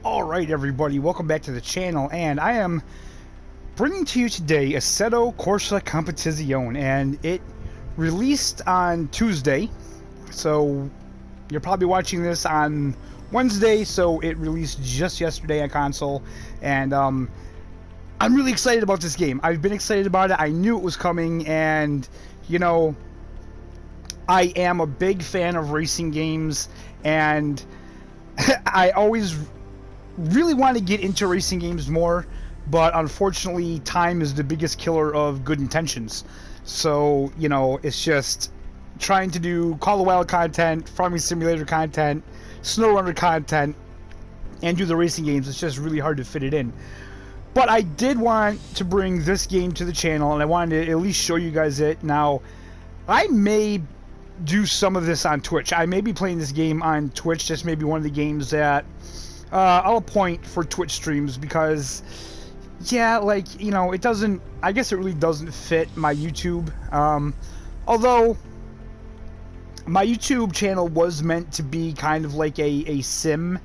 Alright everybody, welcome back to the channel, and I am bringing to you today Assetto Corsa Competizione, and it released on Tuesday, so you're probably watching this on Wednesday, so it released just yesterday on console, and I'm really excited about this game. I've been excited about it, I knew it was coming, and you know, I am a big fan of racing games, and I always really want to get into racing games more, but unfortunately time is the biggest killer of good intentions. So, you know, it's just trying to do Call of the Wild content, Farming Simulator content, SnowRunner content, and do the racing games. It's just really hard to fit it in. But I did want to bring this game to the channel, and I wanted to at least show you guys it. Now, I may do some of this on Twitch. I may be playing this game on Twitch. This may be one of the games that I'll appoint for Twitch streams, because yeah, like, you know, it doesn't, I guess it really doesn't fit my YouTube, although my YouTube channel was meant to be kind of like a sim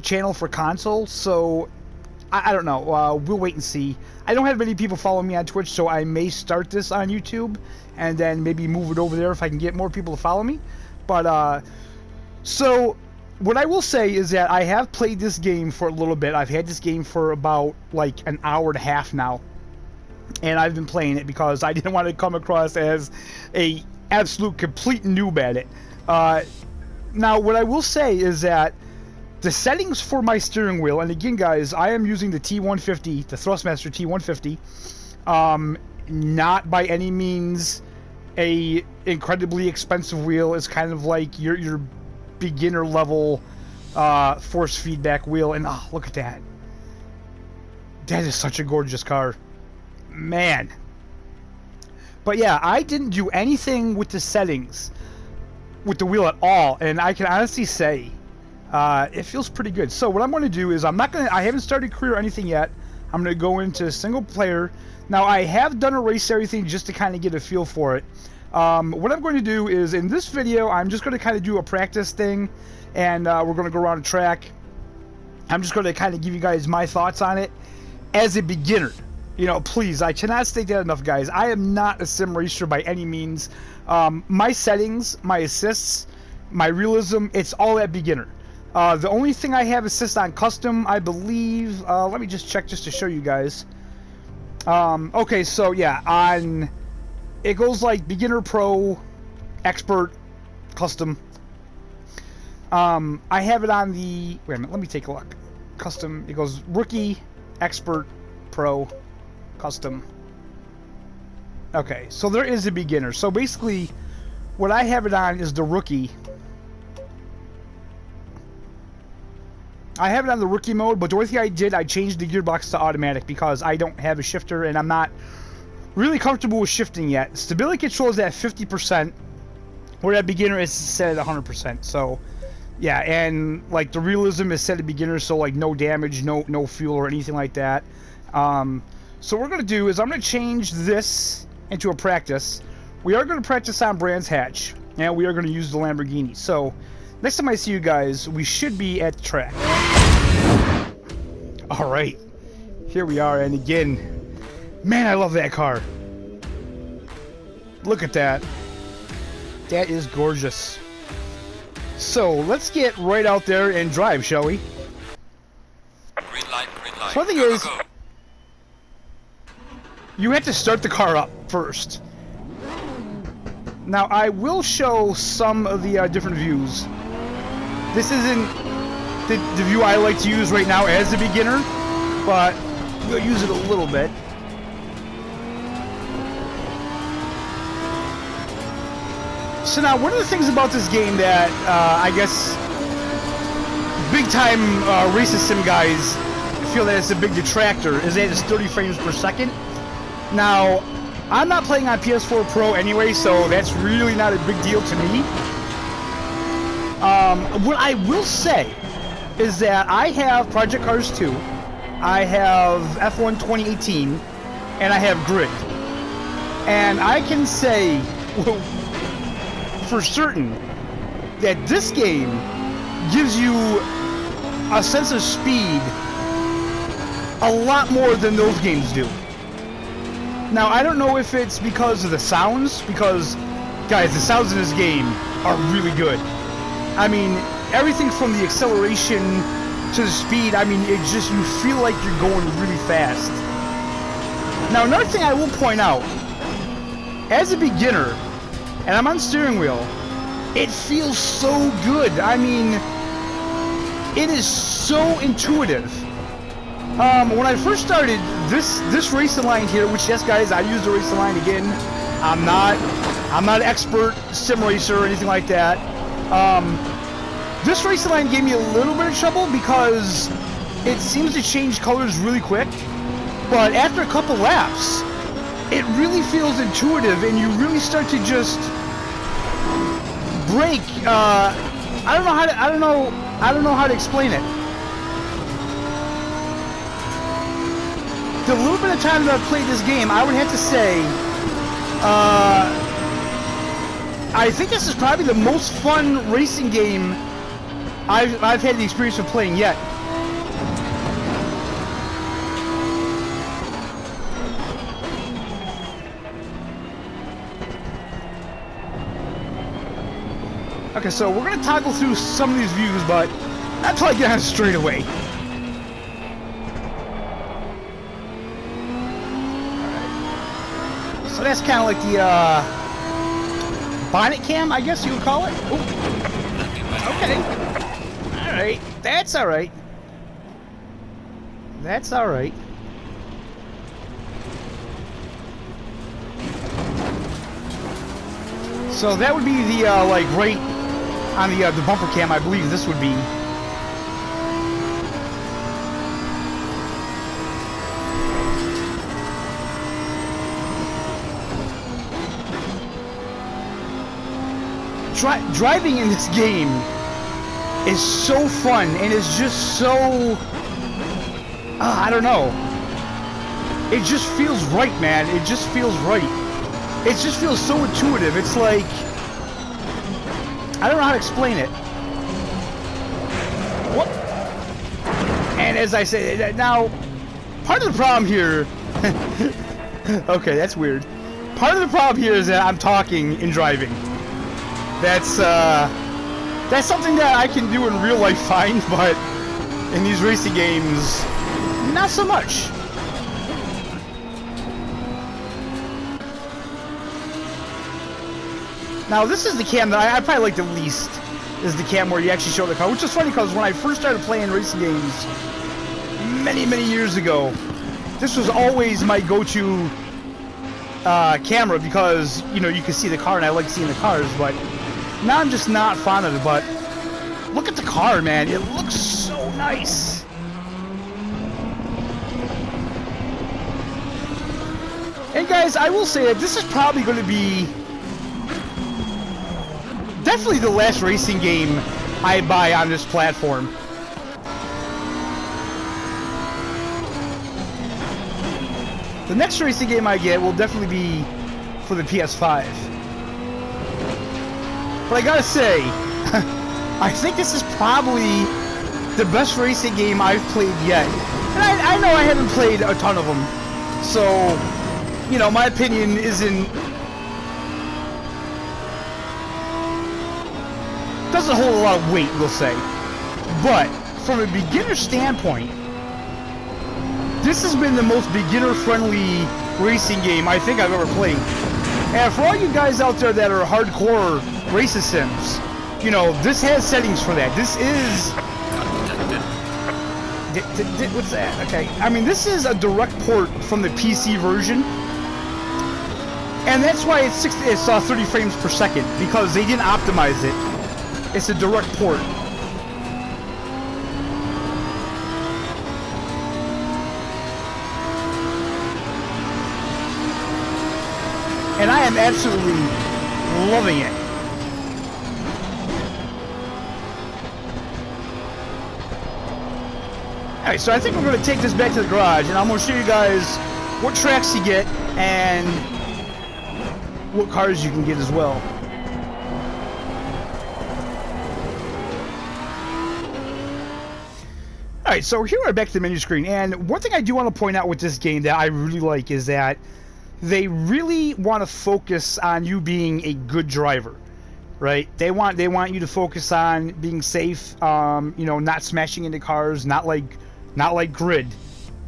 channel for console, so I don't know, we'll wait and see. I don't have many people following me on Twitch, so I may start this on YouTube and then maybe move it over there if I can get more people to follow me. But so what I will say is that I have played this game for a little bit. I've had this game for about like an hour and a half now, and I've been playing it because I didn't want to come across as a absolute complete noob at it. Now what I will say is that the settings for my steering wheel, and again guys, I am using the T150, the Thrustmaster T150, not by any means a incredibly expensive wheel. It's kind of like your beginner level force feedback wheel, and oh, look at that. That is such a gorgeous car, man. But yeah, I didn't do anything with the settings with the wheel at all, and I can honestly say it feels pretty good. So what I'm going to do is I haven't started career or anything yet. I'm going to go into single player. Now I have done a race everything just to kind of get a feel for it. What I'm going to do is, in this video, I'm just going to kind of do a practice thing, and we're going to go around a track. I'm just going to kind of give you guys my thoughts on it as a beginner. You know, please, I cannot state that enough, guys. I am not a sim racer by any means. My settings, my assists, my realism, it's all at beginner. The only thing I have assist on custom, I believe, let me just check just to show you guys. Okay, so yeah, it goes like beginner, pro, expert, custom. I have it on the, wait a minute, let me take a look. Custom, it goes rookie, expert, pro, custom. Okay, so there is a beginner. So basically, what I have it on is the rookie. I have it on the rookie mode, but the only thing I did, I changed the gearbox to automatic because I don't have a shifter and I'm not really comfortable with shifting yet. Stability control is at 50%, where at beginner is set at 100%. So yeah, and like the realism is set at beginner, so like no damage, no fuel or anything like that. So what we're gonna do is I'm gonna change this into a practice. We are gonna practice on Brands Hatch, and we are gonna use the Lamborghini. So next time I see you guys, we should be at the track. All right, here we are, and again, man, I love that car. Look at that. That is gorgeous. So let's get right out there and drive, shall we? Green light, green light. So the thing is, you have to start the car up first. Now I will show some of the different views. This isn't the view I like to use right now as a beginner, but we'll use it a little bit. So now, one of the things about this game that I guess big-time racist sim guys feel that it's a big detractor is that it's 30 frames per second. Now, I'm not playing on PS4 Pro anyway, so that's really not a big deal to me. What I will say is that I have Project Cars 2, I have F1 2018, and I have Grid. And I can say for certain that this game gives you a sense of speed a lot more than those games do. Now, I don't know if it's because of the sounds, because, guys, the sounds in this game are really good. I mean, everything from the acceleration to the speed, I mean, it just, you feel like you're going really fast. Now, another thing I will point out, as a beginner, and I'm on steering wheel, it feels so good. I mean, it is so intuitive. When I first started, this racing line here, which, yes, guys, I use the racing line again. I'm not an expert sim racer or anything like that. This racing line gave me a little bit of trouble because it seems to change colors really quick. But after a couple laps, it really feels intuitive, and you really start to just brake. I don't know how to explain it. The little bit of time that I've played this game, I would have to say, I think this is probably the most fun racing game I've had the experience of playing yet. Okay, so we're gonna toggle through some of these views, but not until I get on straight away. So that's kind of like the bonnet cam, I guess you would call it. Ooh. Okay. All right. That's all right. That's all right. So that would be the like right on the bumper cam. I believe this would be. Driving in this game is so fun, and it's just so, I don't know, it just feels right, man. It just feels right. It just feels so intuitive. It's like, I don't know how to explain it. What? And as I say, now, part of the problem here, okay, that's weird. Part of the problem here is that I'm talking and driving. That's something that I can do in real life fine, but in these racing games, not so much. Now, this is the cam that I probably like the least, is the cam where you actually show the car, which is funny because when I first started playing racing games many, many years ago, this was always my go-to camera because, you know, you can see the car and I like seeing the cars, but now I'm just not fond of it. But look at the car, man. It looks so nice. And guys, I will say that this is probably going to be definitely the last racing game I buy on this platform. The next racing game I get will definitely be for the PS5. But I gotta say, I think this is probably the best racing game I've played yet. And I know I haven't played a ton of them, so, you know, my opinion doesn't hold a lot of weight, we'll say. But from a beginner standpoint, this has been the most beginner-friendly racing game I think I've ever played. And for all you guys out there that are hardcore racing sims, you know, this has settings for that. This is... What's that? Okay. I mean, this is a direct port from the PC version. And that's why it's 30 frames per second, because they didn't optimize it. It's a direct port. And I am absolutely loving it. Alright, so I think we're going to take this back to the garage, and I'm going to show you guys what tracks you get and what cars you can get as well. Alright, so here we're back to the menu screen, and one thing I do want to point out with this game that I really like is that they really want to focus on you being a good driver, right? They want you to focus on being safe, you know, not smashing into cars, not like Grid.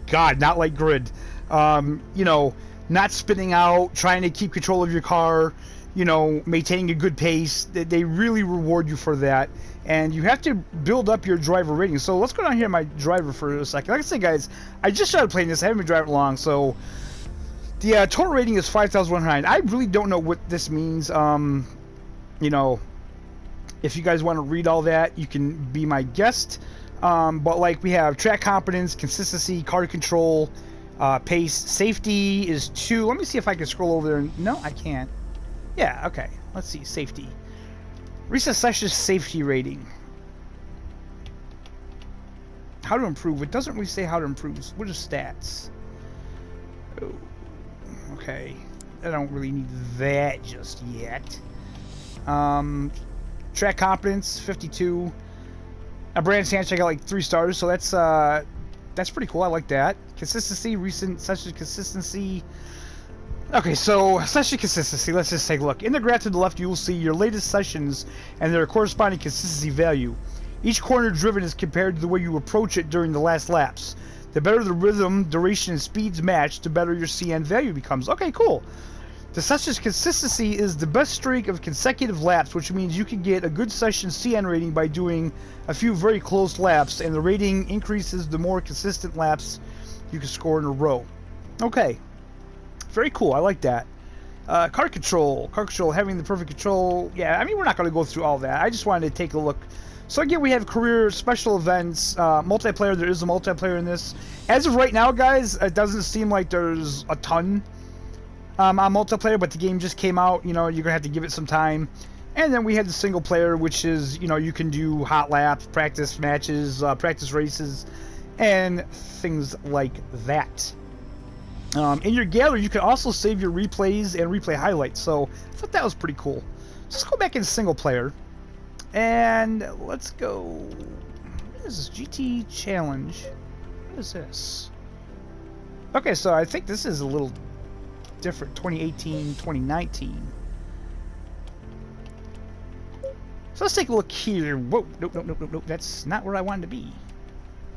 God, not like Grid. You know, not spinning out, trying to keep control of your car, you know, maintaining a good pace. They really reward you for that. And you have to build up your driver rating. So let's go down here to my driver for a second. Like I said, guys, I just started playing this. I haven't been driving long, so the total rating is 5,100. I really don't know what this means. You know, if you guys want to read all that, you can be my guest. But like we have track competence, consistency, car control, pace, safety is 2. Let me see if I can scroll over there. No, I can't. Yeah, okay. Let's see, safety. Recent sessions safety rating. How to improve. It doesn't really say how to improve. What are stats? Oh, okay. I don't really need that just yet. Track competence 52. A brand stance I got like 3 stars, so that's pretty cool. I like that. Consistency, recent session consistency. Okay, so session consistency, let's just take a look. In the graph to the left, you will see your latest sessions and their corresponding consistency value. Each corner driven is compared to the way you approach it during the last laps. The better the rhythm, duration, and speeds match, the better your CN value becomes. Okay, cool. The session's consistency is the best streak of consecutive laps, which means you can get a good session CN rating by doing a few very close laps, and the rating increases the more consistent laps you can score in a row. Okay. Very cool. I like that. Car control, having the perfect control. Yeah, I mean, we're not going to go through all that. I just wanted to take a look. So again, we have career, special events, multiplayer. There is a multiplayer in this. As of right now, guys, it doesn't seem like there's a ton on multiplayer, but the game just came out. You know, you're going to have to give it some time. And then we had the single player, which is, you know, you can do hot laps, practice matches, practice races, and things like that. In your gallery, you can also save your replays and replay highlights, so I thought that was pretty cool. So let's go back in single player, and let's go. What is this? GT Challenge. What is this? Okay, so I think this is a little different. 2018, 2019. So let's take a look here. Whoa, nope. That's not where I wanted to be.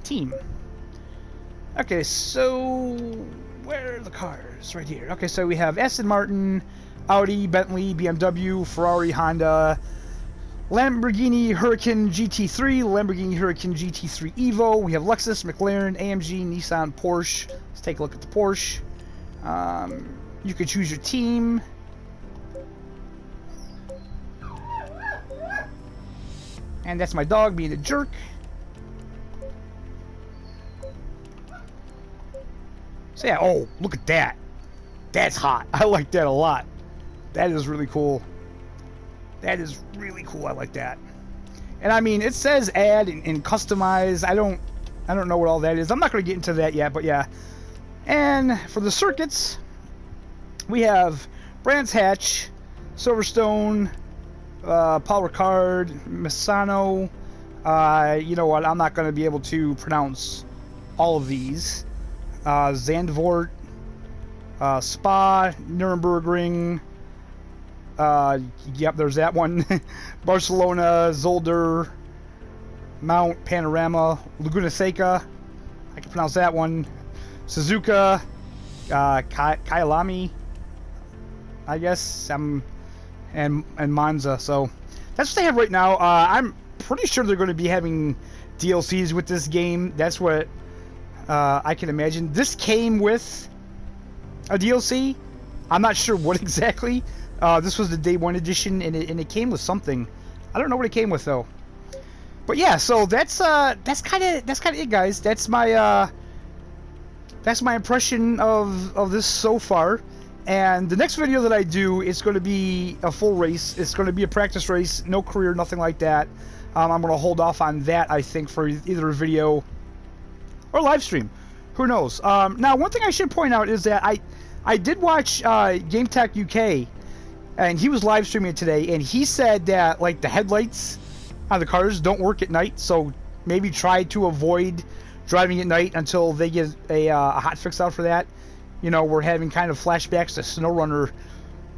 Team. Okay, so where are the cars? Right here. Okay, so we have Aston Martin, Audi, Bentley, BMW, Ferrari, Honda, Lamborghini Huracan GT3, Lamborghini Huracan GT3 Evo. We have Lexus, McLaren, AMG, Nissan, Porsche. Let's take a look at the Porsche. You can choose your team. And that's my dog being a jerk. So yeah, oh, look at that. That's hot. I like that a lot. That is really cool. That is really cool. I like that. And I mean, it says add and customize. I don't know what all that is. I'm not going to get into that yet, but yeah. And for the circuits, we have Brands Hatch, Silverstone, Paul Ricard, Misano. You know what? I'm not going to be able to pronounce all of these. Zandvoort, Spa, Nürburgring. Yep, there's that one. Barcelona, Zolder, Mount Panorama, Laguna Seca. I can pronounce that one. Suzuka, Kyalami, I guess. And Monza. So that's what they have right now. I'm pretty sure they're going to be having DLCs with this game. That's what I can imagine. This came with a DLC. I'm not sure what exactly. This was the day 1 edition, and it came with something. I don't know what it came with though. But yeah, so that's kind of it, guys. That's my impression of this so far. And the next video that I do is going to be a full race. It's going to be a practice race, no career, nothing like that. I'm going to hold off on that, I think, for either a video or live stream. Who knows? Now, one thing I should point out is that I did watch Game Tech UK, and he was live streaming it today, and he said that like the headlights on the cars don't work at night, so maybe try to avoid driving at night until they get a hot fix out for that. You know, we're having kind of flashbacks to SnowRunner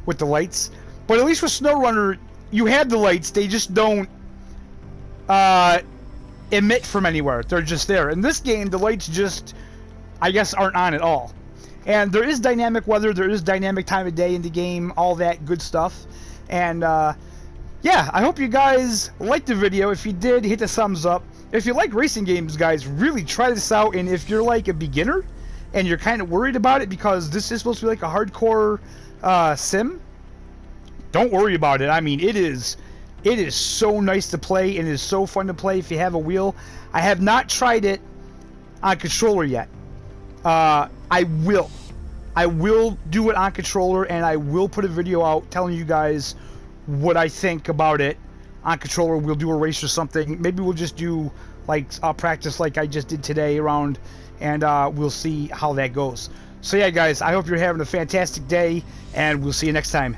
with the lights. But at least with SnowRunner, you had the lights. They just don't emit from anywhere. They're just there. In this game, the lights just, I guess, aren't on at all. And there is dynamic weather. There is dynamic time of day in the game. All that good stuff. And, yeah, I hope you guys liked the video. If you did, hit the thumbs up. If you like racing games, guys, really try this out. And if you're like a beginner and you're kind of worried about it because this is supposed to be like a hardcore sim, don't worry about it. I mean, it is so nice to play and it is so fun to play if you have a wheel. I have not tried it on controller yet. I will do it on controller, and I will put a video out telling you guys what I think about it on controller. We'll do a race or something. Maybe we'll just do like a practice like I just did today around, and we'll see how that goes. So yeah, guys, I hope you're having a fantastic day, and we'll see you next time.